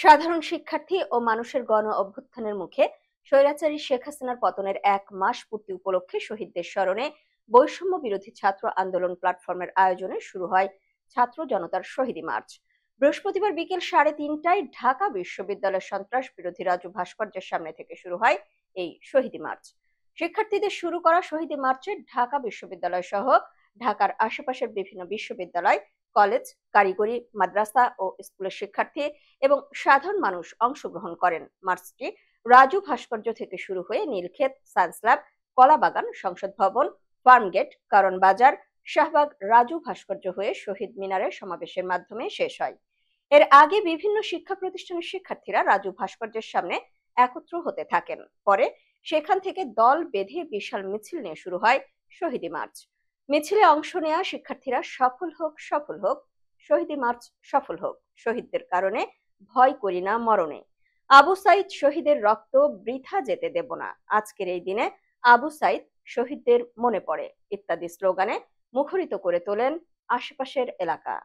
সাধারণ শিক্ষার্থী ও মানুষের গণ অভ্যুত্থানের মুখে স্বৈরাচারী শেখ হাসিনার পতনের 1 মাস পূর্তি উপলক্ষে শহীদদের স্মরণে বৈষম্য বিরোধী ছাত্র আন্দোলন প্ল্যাটফর্মের আয়োজনে শুরু হয় ছাত্র জনতার শহীদী মার্চ। বৃহস্পতিবার বিকেল 3:30টায় ঢাকা বিশ্ববিদ্যালয়ের সন্ত্রাস বিরোধী রাজু ভাস্কর্যের সামনে থেকে শুরু হয় এই শহীদী মার্চ। শিক্ষার্থীদের শুরু করা শহীদী মার্চে ঢাকা বিশ্ববিদ্যালয় সহ ঢাকার আশেপাশের বিভিন্ন বিশ্ববিদ্যালয়, কলেজ, কারিগরি মাদ্রাসা ও স্কুলের শিক্ষার্থী এবং সাধারণ মানুষ অংশগ্রহণ করেন। মার্চটি রাজু ভাস্কর্য থেকে শুরু হয়ে নীলক্ষেত, সায়েন্স ল্যাব, কলাবাগান, সংসদ ভবন, ফার্মগেট, কারণ বাজার, শাহবাগ, রাজু ভাস্কর্য হয়ে শহীদ মিনারে সমাবেশের মাধ্যমে শেষ হয়। এর আগে বিভিন্ন শিক্ষা প্রতিষ্ঠানের শিক্ষার্থীরা রাজু ভাস্কর্যের সামনে একত্র হতে থাকেন। পরে সেখান থেকে দল বেঁধে বিশাল মিছিল নিয়ে শুরু হয় শহীদী মার্চ। মিছিলে অংশ নেওয়া শিক্ষার্থীরা সফল হোক, সফল হোক, শহীদী মার্চ সফল হোক, শহীদদের কারণে ভয় করি না মরণে, আবু সাইদ শহীদের রক্ত বৃথা যেতে দেব না, আজকের এই দিনে আবু সাইদ শহীদদের মনে পড়ে ইত্যাদি স্লোগানে মুখরিত করে তোলেন আশেপাশের এলাকা।